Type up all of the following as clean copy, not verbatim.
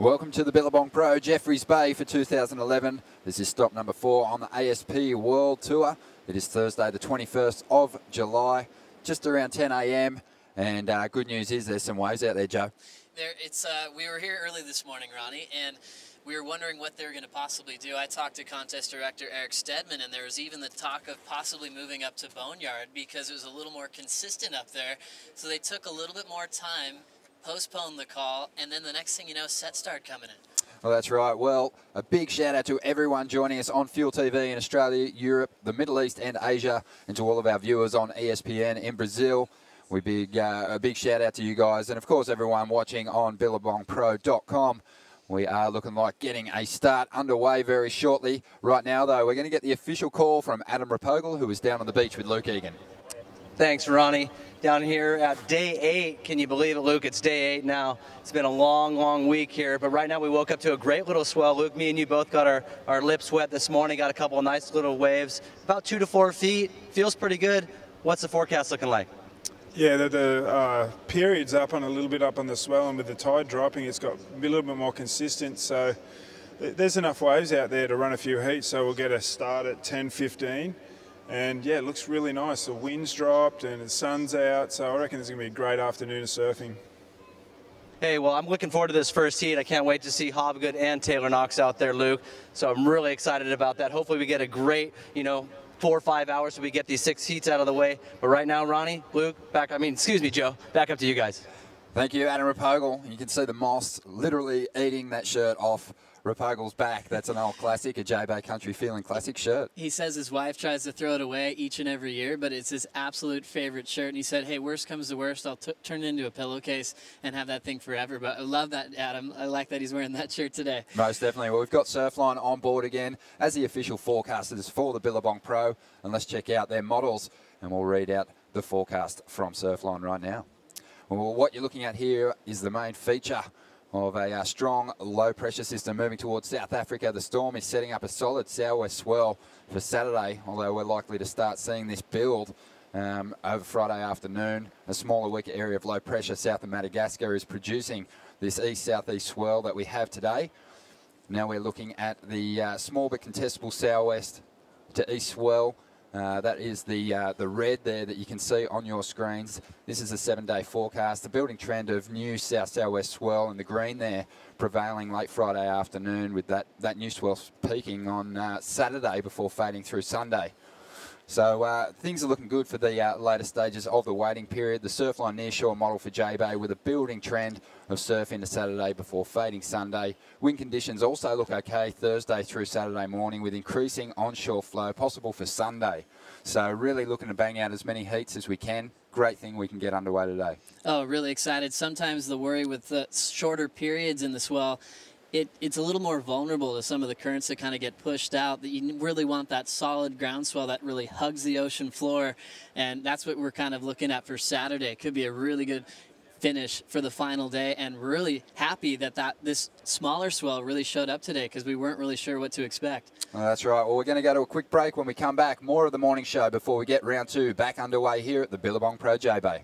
Welcome to the Billabong Pro, Jeffreys Bay for 2011. This is stop number 4 on the ASP World Tour. It is Thursday the 21st of July, just around 10 a.m. And good news is there's some waves out there, Joe. We were here early this morning, Ronnie, and we were wondering what they were going to possibly do. I talked to contest director Eric Stedman, and there was even the talk of possibly moving up to Boneyard because it was a little more consistent up there. So they took a little bit more time, postponed the call, and then the next thing you know, sets started coming in. Well, that's right. Well, a big shout out to everyone joining us on Fuel TV in Australia, Europe, the Middle East and Asia, and to all of our viewers on ESPN in Brazil. A big shout out to you guys, and of course everyone watching on billabongpro.com. We are looking like getting a start underway very shortly. Right now, though, we're going to get the official call from Adam Rapogel, who is down on the beach with Luke Egan. Thanks, Ronnie. Down here at day 8. Can you believe it, Luke? It's day 8 now. It's been a long, long week here, but right now we woke up to a great little swell. Luke, me and you both got our lips wet this morning, got a couple of nice little waves, about 2 to 4 feet. Feels pretty good. What's the forecast looking like? Yeah, the period's up on a little bit up on the swell, and with the tide dropping, it's got a little bit more consistent. So there's enough waves out there to run a few heats, so we'll get a start at 10:15. And yeah, it looks really nice. The wind's dropped and the sun's out, so I reckon it's going to be a great afternoon of surfing. Hey, well, I'm looking forward to this first heat. I can't wait to see Hobgood and Taylor Knox out there, Luke. So I'm really excited about that. Hopefully we get a great, 4 or 5 hours so we get these 6 heats out of the way. But right now, Ronnie, Luke, Joe, back up to you guys. Thank you, Adam Rapogel. You can see the moss literally eating that shirt off Rapogel's back. That's an old classic, a J-Bay Country Feeling classic shirt. He says his wife tries to throw it away each and every year, but it's his absolute favorite shirt. And he said, hey, worst comes to worst, I'll turn it into a pillowcase and have that thing forever. But I love that, Adam. I like that he's wearing that shirt today. Most definitely. Well, we've got Surfline on board again as the official forecasters for the Billabong Pro. And let's check out their models, and we'll read out the forecast from Surfline right now. Well, what you're looking at here is the main feature of a strong low-pressure system moving towards South Africa. The storm is setting up a solid southwest swell for Saturday, although we're likely to start seeing this build over Friday afternoon. A smaller, weaker area of low pressure south of Madagascar is producing this east-southeast swell that we have today. Now we're looking at the small but contestable southwest to east swell. That is the red there that you can see on your screens. This is a 7-day forecast. The building trend of new south-southwest swell, and the green there prevailing late Friday afternoon, with that new swell peaking on Saturday before fading through Sunday. So things are looking good for the later stages of the waiting period. The Surfline nearshore model for J-Bay with a building trend of surf into Saturday before fading Sunday. Wind conditions also look okay Thursday through Saturday morning, with increasing onshore flow possible for Sunday. So really looking to bang out as many heats as we can. Great thing we can get underway today. Oh, really excited. Sometimes the worry with the shorter periods in the swell, it's a little more vulnerable to some of the currents that kind of get pushed out. That you really want that solid ground swell that really hugs the ocean floor, and that's what we're kind of looking at for Saturday. It could be a really good finish for the final day, and really happy that this smaller swell really showed up today, because we weren't really sure what to expect. Well, that's right. Well, we're going to go to a quick break. When we come back, more of the morning show before we get round 2 back underway here at the Billabong Pro J-Bay.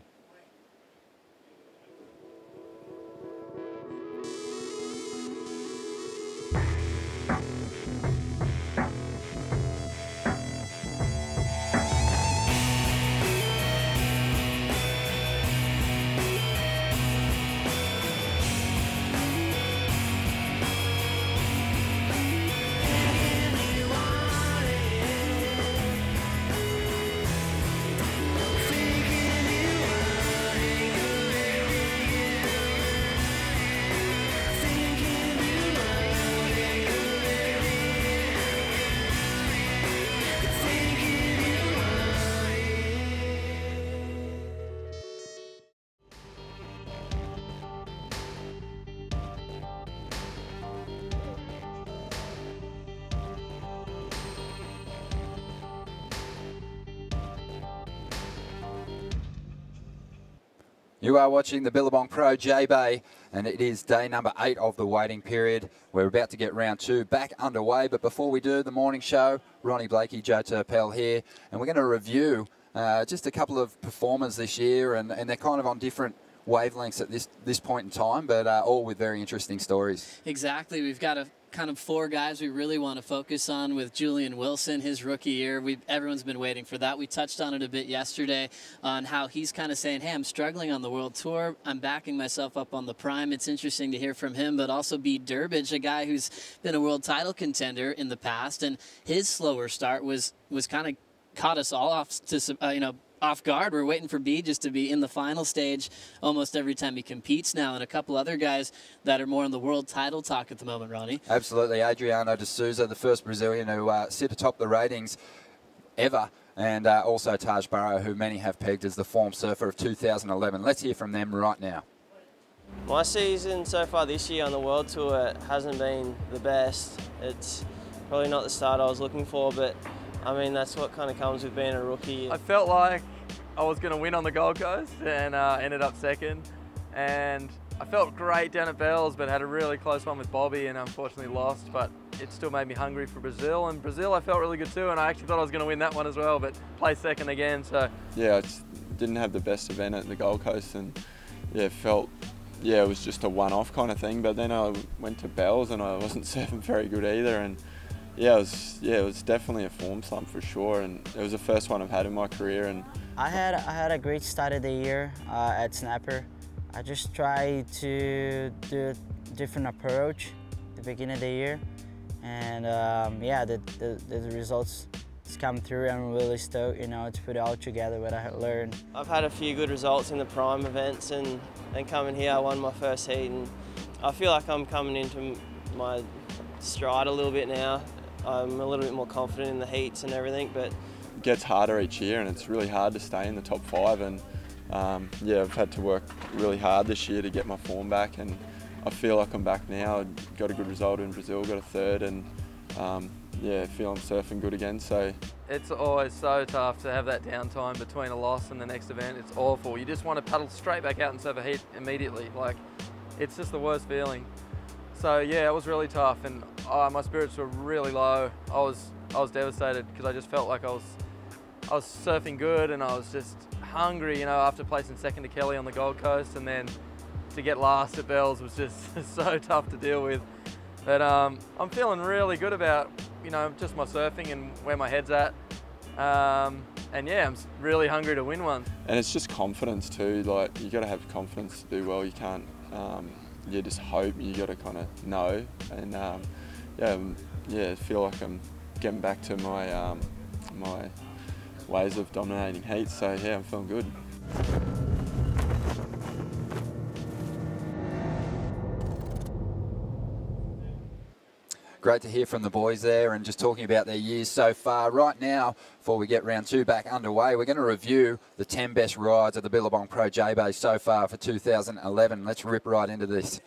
You are watching the Billabong Pro J-Bay, and it is day number 8 of the waiting period. We're about to get round 2 back underway, but before we do, the morning show, Ronnie Blakey, Joe Turpel here, and we're going to review just a couple of performers this year, and they're kind of on different wavelengths at this point in time, but all with very interesting stories. Exactly. We've got a kind of 4 guys we really want to focus on with Julian Wilson, his rookie year. Everyone's been waiting for that. We touched on it a bit yesterday on how he's kind of saying, hey, I'm struggling on the World Tour. I'm backing myself up on the Prime. It's interesting to hear from him, but also B. Durbridge, a guy who's been a world title contender in the past, and his slower start was kind of caught us all off to, off guard. We're waiting for B just to be in the final stage almost every time he competes now, and a couple other guys that are more in the world title talk at the moment, Ronnie. Absolutely. Adriano De Souza, the first Brazilian who sit atop the ratings ever, and also Taj Burrow, who many have pegged as the form surfer of 2011. Let's hear from them right now. My season so far this year on the World Tour hasn't been the best. It's probably not the start I was looking for, but I mean, that's what kind of comes with being a rookie. I felt like I was going to win on the Gold Coast and ended up second. And I felt great down at Bells, but had a really close one with Bobby and unfortunately lost. But it still made me hungry for Brazil. And Brazil, I felt really good too. And I actually thought I was going to win that one as well, but placed second again. So yeah, I just didn't have the best event at the Gold Coast, and it was just a one-off kind of thing. But then I went to Bells and I wasn't surfing very good either. And it was definitely a form slump for sure, and it was the first one I've had in my career. And I had a great start of the year at Snapper. I just tried to do a different approach at the beginning of the year, and the results come through. I'm really stoked, to put it all together what I learned. I've had a few good results in the Prime events, and coming here I won my first heat, and I feel like I'm coming into my stride a little bit now. I'm a little bit more confident in the heats and everything, but it gets harder each year, and it's really hard to stay in the top 5. And I've had to work really hard this year to get my form back, and I feel like I'm back now. I got a good result in Brazil, got a third, and feel I'm surfing good again. So it's always so tough to have that downtime between a loss and the next event. It's awful. You just want to paddle straight back out and surf a heat immediately. Like, it's just the worst feeling. So yeah, it was really tough, and my spirits were really low. I was devastated because I just felt like I was surfing good, and I was just hungry, after placing second to Kelly on the Gold Coast, and then to get last at Bells was just so tough to deal with. But I'm feeling really good about just my surfing and where my head's at. And yeah, I'm really hungry to win one. And it's just confidence too. Like, you got to have confidence to do well. You can't. You just hope. You got to kind of know, and I feel like I'm getting back to my my ways of dominating heats. So yeah, I'm feeling good. Great to hear from the boys there, and just talking about their years so far. Right now, before we get round 2 back underway, we're going to review the 10 best rides of the Billabong Pro J-Bay so far for 2011. Let's rip right into this.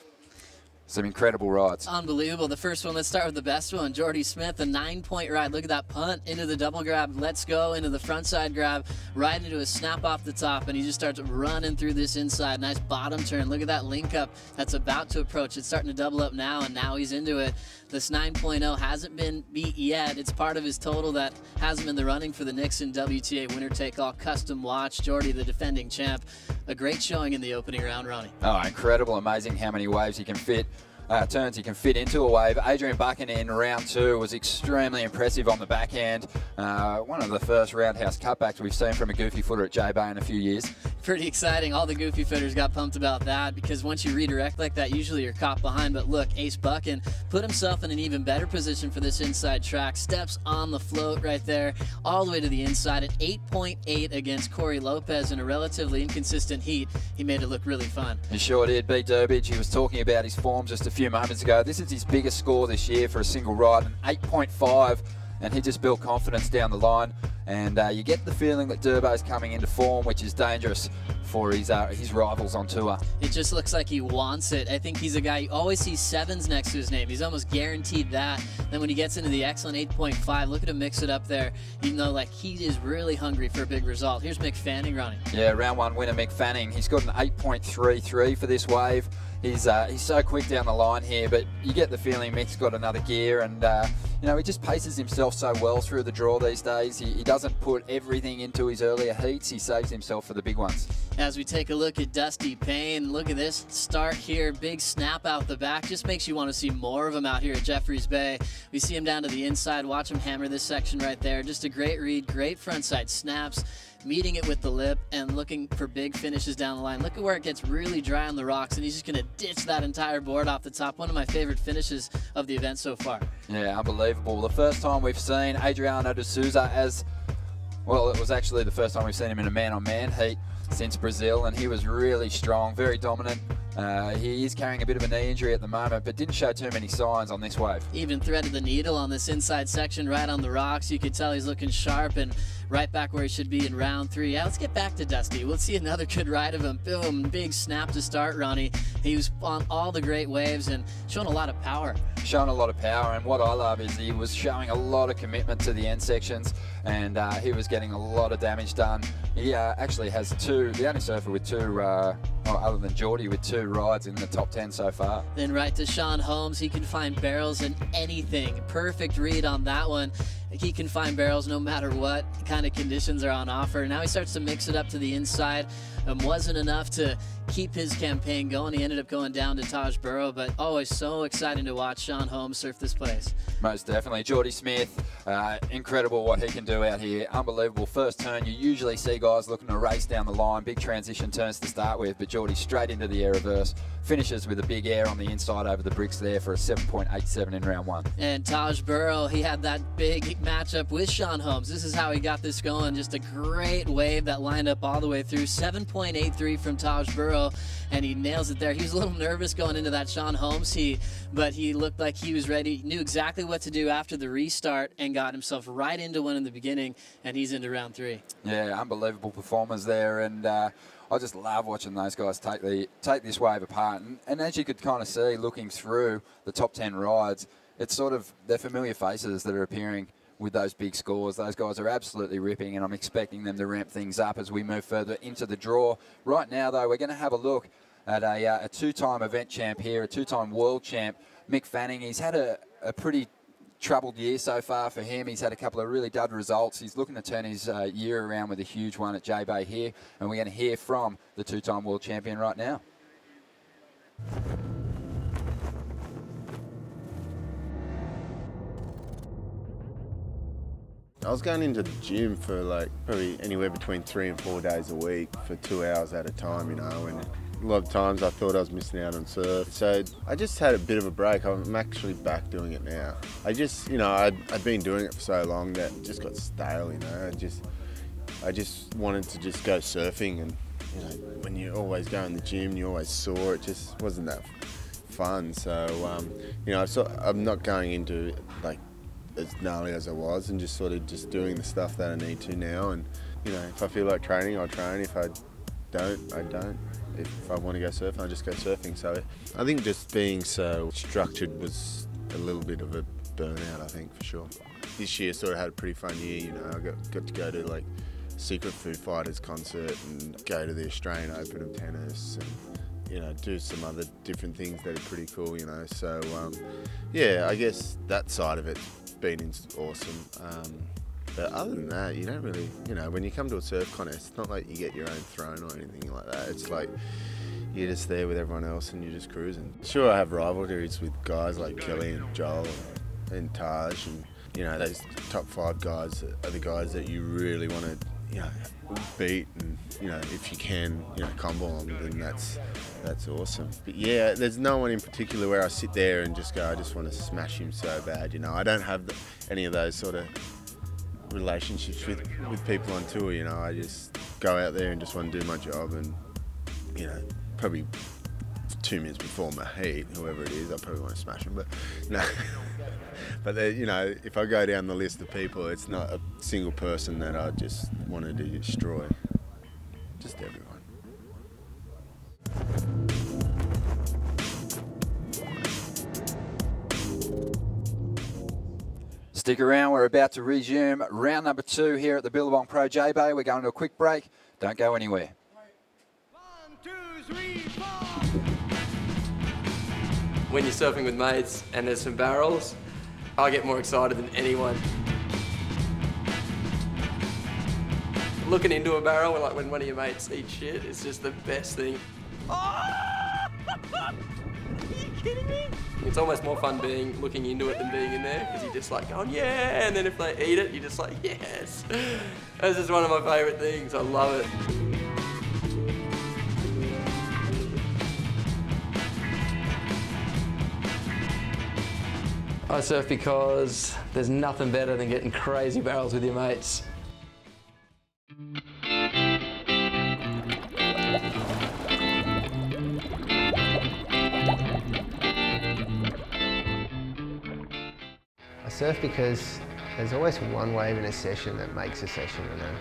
Some incredible rides. Unbelievable. The first one, let's start with the best one. Jordy Smith, a 9-point ride. Look at that punt into the double grab. Let's go into the front side grab, right into a snap off the top, and he just starts running through this inside. Nice bottom turn. Look at that link up that's about to approach. It's starting to double up now, and now he's into it. This 9.0 hasn't been beat yet. It's part of his total that hasn't been the running for the Nixon WTA winner take-all custom watch. Jordy, the defending champ, a great showing in the opening round, Ronnie. Oh, incredible. Amazing how many waves he can fit. Turns he can fit into a wave. Adrian Buchan in round 2 was extremely impressive on the backhand. One of the first roundhouse cutbacks we've seen from a goofy footer at J-Bay in a few years. Pretty exciting. All the goofy footers got pumped about that, because once you redirect like that, usually you're caught behind. But look, Ace Buchan put himself in an even better position for this inside track. Steps on the float right there, all the way to the inside at 8.8 against Corey Lopez in a relatively inconsistent heat. He made it look really fun. He sure did. B. Durbridge, he was talking about his form just a few moments ago. This is his biggest score this year for a single ride, an 8.5, and he just built confidence down the line. And you get the feeling that Durbo's coming into form, which is dangerous for his rivals on tour. It just looks like he wants it. I think he's a guy, you always see 7s next to his name. He's almost guaranteed that. Then when he gets into the excellent 8.5, look at him mix it up there. You know, like, he is really hungry for a big result. Here's Mick Fanning running. Yeah, round 1 winner Mick Fanning. He's got an 8.33 for this wave. He's so quick down the line here, but you get the feeling Mick's got another gear, and he just paces himself so well through the draw these days. He doesn't put everything into his earlier heats. He saves himself for the big ones. as we take a look at Dusty Payne. Look at this start here, big snap out the back. Just makes you want to see more of him out here at Jeffreys Bay. We see him down to the inside. Watch him hammer this section right there. Just a great read, great frontside snaps, meeting it with the lip and looking for big finishes down the line. Look at where it gets really dry on the rocks, and he's just going to ditch that entire board off the top. One of my favorite finishes of the event so far. Yeah, unbelievable. The first time we've seen Adriano De Souza as, well, it was actually the first time we've seen him in a man-on-man heat since Brazil, and he was really strong, very dominant. He is carrying a bit of a knee injury at the moment, but didn't show too many signs on this wave. Even threaded the needle on this inside section right on the rocks. You could tell he's looking sharp and right back where he should be in round 3. Yeah, let's get back to Dusty. We'll see another good ride of him. Boom, big snap to start, Ronnie. He was on all the great waves and showing a lot of power. Showing a lot of power, and what I love is he was showing a lot of commitment to the end sections, and he was getting a lot of damage done. He actually has the only surfer with 2, other than Jordy, with 2 rides in the top 10 so far. Then right to Sean Holmes. He can find barrels in anything. Perfect read on that one. He can find barrels no matter what kind of conditions are on offer. Now he starts to mix it up to the inside. Wasn't enough to keep his campaign going. He ended up going down to Taj Burrow, but always so exciting to watch Sean Holmes surf this place. Most definitely. Jordy Smith, incredible what he can do out here. Unbelievable first turn. You usually see guys looking to race down the line, big transition turns to start with, but Jordy straight into the air reverse, finishes with a big air on the inside over the bricks there for a 7.87 in round 1. And Taj Burrow, he had that big matchup with Sean Holmes. This is how he got this going. Just a great wave that lined up all the way through. 7.83 from Taj Burrow, and he nails it there. He was a little nervous going into that Sean Holmes heat, but he looked like he was ready, knew exactly what to do after the restart, and got himself right into one in the beginning, and he's into round 3. Yeah, unbelievable performance there, and I just love watching those guys take this wave apart. And as you could kind of see looking through the top 10 rides, it's sort of the familiar faces that are appearing with those big scores. Those guys are absolutely ripping, and I'm expecting them to ramp things up as we move further into the draw. Right now, though, we're going to have a look at a 2-time event champ here, a 2-time world champ, Mick Fanning. He's had a pretty troubled year so far for him. He's had a couple of really dud results. He's looking to turn his year around with a huge one at J-Bay here, and we're going to hear from the 2-time world champion right now. I was going into the gym for like probably anywhere between 3 and 4 days a week for 2 hours at a time, you know, and a lot of times I thought I was missing out on surf. So I just had a bit of a break. I'm actually back doing it now. I just, you know, I'd been doing it for so long that it just got stale, you know. I just wanted to just go surfing, and, you know, when you always go in the gym, you always sore, it just wasn't that fun. So, you know, I'm not going into like as gnarly as I was, and just sort of just doing the stuff that I need to now. And, you know, if I feel like training, I'll train. If I don't, I don't. If I want to go surfing, I just go surfing. So I think just being so structured was a little bit of a burnout, I think, for sure. This year sort of had a pretty fun year, you know. I got to go to like Secret Foo Fighters concert and go to the Australian Open of tennis and, you know, do some other different things that are pretty cool, you know. So yeah, I guess that side of it's been awesome. But other than that, you don't really, you know, when you come to a surf contest, it's not like you get your own throne or anything like that. It's like you're just there with everyone else and you're just cruising. Sure, I have rivalries with guys like Kelly and Joel and Taj, and, you know, those top 5 guys are the guys that you really want to, you know, beat, and, you know, if you can, you know, combo them, then that's awesome. But yeah, there's no one in particular where I sit there and just go, I just want to smash him so bad, you know. I don't have any of those sort of relationships with people on tour, you know. I just go out there and just want to do my job, and, you know, probably 2 minutes before my heat, whoever it is, I probably want to smash them, but no. But you know, if I go down the list of people, it's not a single person that I just wanted to destroy, just everyone. Stick around, we're about to resume round number 2 here at the Billabong Pro J-Bay. We're going to a quick break. Don't go anywhere. 1, 2, 3, 4. When you're surfing with mates and there's some barrels, I get more excited than anyone. looking into a barrel, like when one of your mates eats shit, it's just the best thing. Oh! Are you kidding me? It's almost more fun looking into it than being in there, because you're just like going, yeah, and then if they eat it, you're just like, yes. This is one of my favourite things, I love it. I surf because there's nothing better than getting crazy barrels with your mates. I surf because there's always one wave in a session that makes a session, you know.